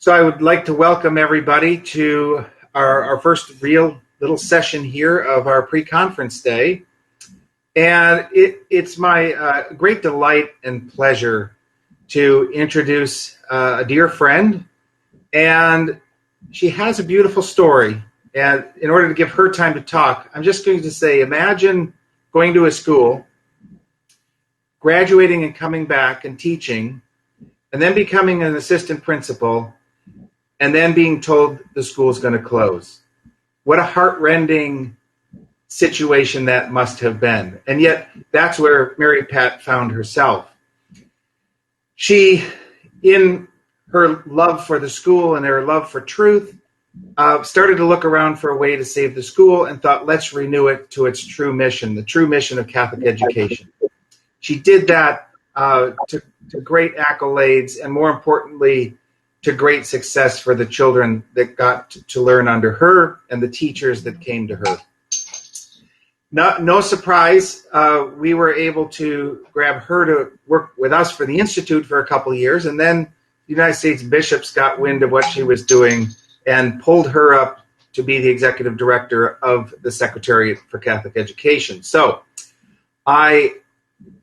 So I would like to welcome everybody to our first real little session here of our pre-conference day. And it's my great delight and pleasure to introduce a dear friend. And she has a beautiful story. And in order to give her time to talk, I'm just going to say, imagine going to a school, graduating and coming back and teaching, and then becoming an assistant principal, and then being told the school is going to close. What a heart-rending situation that must have been. And yet, that's where Mary Pat found herself. She, in her love for the school and her love for truth, started to look around for a way to save the school and thought, let's renew it to its true mission, the true mission of Catholic education. She did that to great accolades, and more importantly, to great success for the children that got to learn under her and the teachers that came to her. No surprise, we were able to grab her to work with us for the Institute for a couple of years, and then the United States bishops got wind of what she was doing and pulled her up to be the executive director of the Secretariat for Catholic Education. So I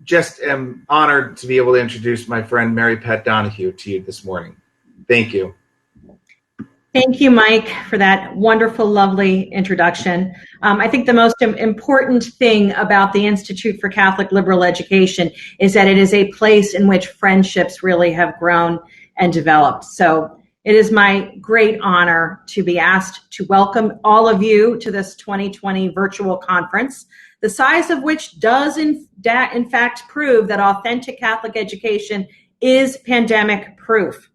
just am honored to be able to introduce my friend Mary Pat Donoghue to you this morning. Thank you. Thank you, Mike, for that wonderful, lovely introduction. I think the most important thing about the Institute for Catholic Liberal Education is that it is a place in which friendships really have grown and developed. So it is my great honor to be asked to welcome all of you to this 2020 virtual conference, the size of which does in fact prove that authentic Catholic education is pandemic proof.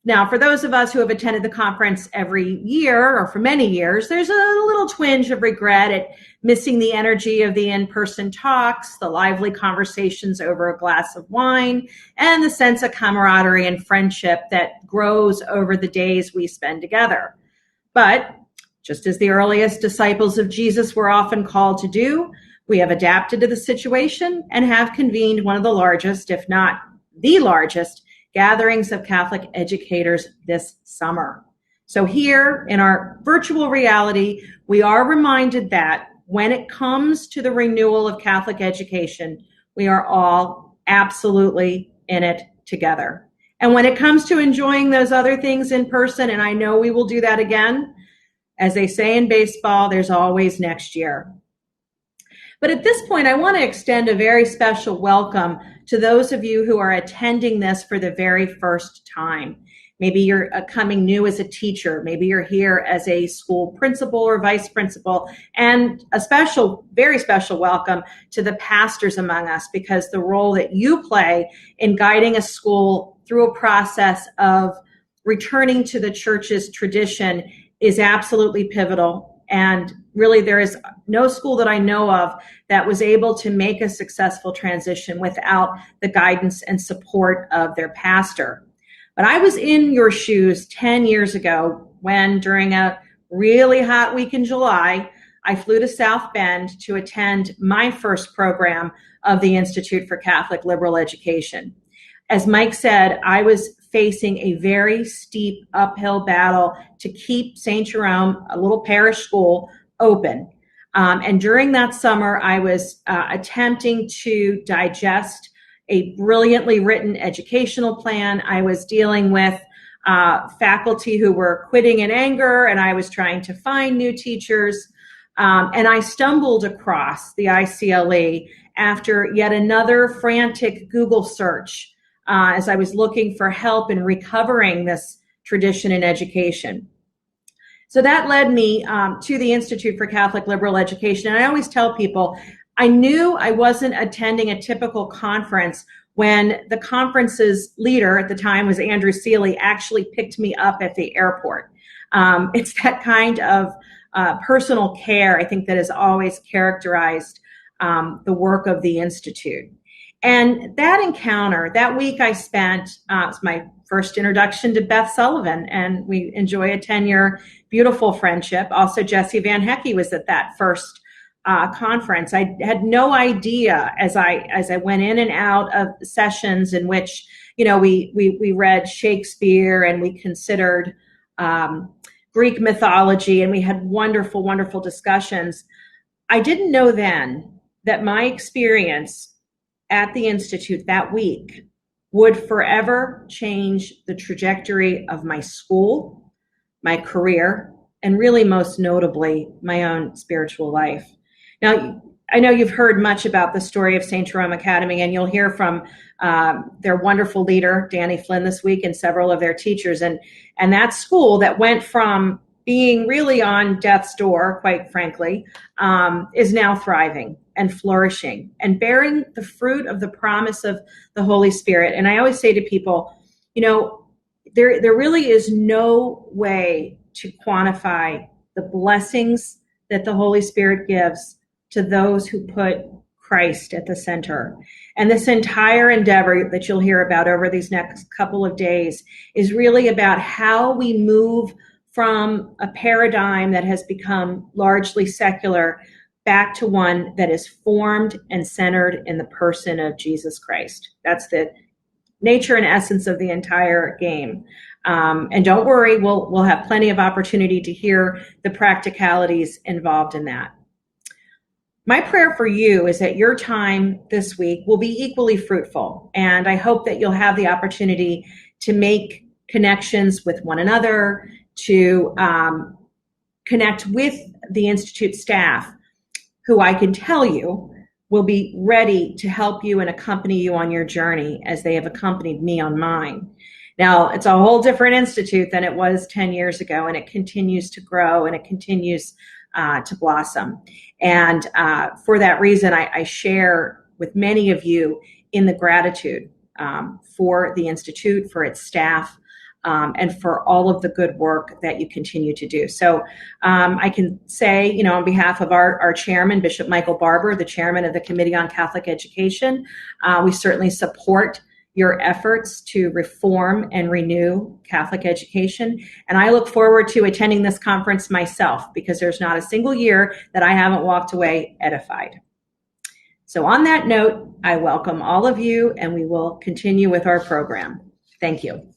Now, for those of us who have attended the conference every year or for many years, there's a little twinge of regret at missing the energy of the in-person talks, the lively conversations over a glass of wine, and the sense of camaraderie and friendship that grows over the days we spend together. But just as the earliest disciples of Jesus were often called to do, we have adapted to the situation and have convened one of the largest, if not the largest, gatherings of Catholic educators this summer. So here in our virtual reality, we are reminded that when it comes to the renewal of Catholic education, we are all absolutely in it together. And when it comes to enjoying those other things in person, and I know we will do that again, as they say in baseball, there's always next year. But at this point, I want to extend a very special welcome to those of you who are attending this for the very first time. Maybe you're coming new as a teacher. Maybe you're here as a school principal or vice principal. And a special, very special welcome to the pastors among us, because the role that you play in guiding a school through a process of returning to the church's tradition is absolutely pivotal. And really, there is no school that I know of that was able to make a successful transition without the guidance and support of their pastor. But I was in your shoes 10 years ago when, during a really hot week in July, I flew to South Bend to attend my first program of the Institute for Catholic Liberal Education. As Mike said, I was facing a very steep uphill battle to keep St. Jerome, a little parish school, open. And during that summer, I was attempting to digest a brilliantly written educational plan. I was dealing with faculty who were quitting in anger, and I was trying to find new teachers. And I stumbled across the ICLE after yet another frantic Google search as I was looking for help in recovering this tradition in education. So that led me to the Institute for Catholic Liberal Education. And I always tell people, I knew I wasn't attending a typical conference when the conference's leader at the time was Andrew Seeley, actually picked me up at the airport. It's that kind of personal care, I think, that has always characterized the work of the Institute. And that encounter, that week I spent, was my first introduction to Beth Sullivan, and we enjoy a 10-year beautiful friendship. Also, Jesse Van Hecke was at that first conference. I had no idea as I went in and out of sessions in which, we read Shakespeare and we considered Greek mythology, and we had wonderful, wonderful discussions. I didn't know then that my experience at the Institute that week would forever change the trajectory of my school, my career, and really most notably, my own spiritual life. Now, I know you've heard much about the story of St. Jerome Academy, and you'll hear from their wonderful leader, Danny Flynn, this week, and several of their teachers. And that school that went from being really on death's door, quite frankly, is now thriving and flourishing and bearing the fruit of the promise of the Holy Spirit. And I always say to people, there really is no way to quantify the blessings that the Holy Spirit gives to those who put Christ at the center. And this entire endeavor that you'll hear about over these next couple of days is really about how we move from a paradigm that has become largely secular back to one that is formed and centered in the person of Jesus Christ. That's the nature and essence of the entire game. And don't worry, we'll have plenty of opportunity to hear the practicalities involved in that. My prayer for you is that your time this week will be equally fruitful, and I hope that you'll have the opportunity to make connections with one another, to connect with the Institute staff, who I can tell you will be ready to help you and accompany you on your journey as they have accompanied me on mine. Now, it's a whole different institute than it was 10 years ago, and it continues to grow and it continues to blossom. And for that reason, I share with many of you in the gratitude for the Institute, for its staff, and for all of the good work that you continue to do. So I can say, on behalf of our chairman, Bishop Michael Barber, the chairman of the Committee on Catholic Education, we certainly support your efforts to reform and renew Catholic education. And I look forward to attending this conference myself, because there's not a single year that I haven't walked away edified. So on that note, I welcome all of you, and we will continue with our program. Thank you.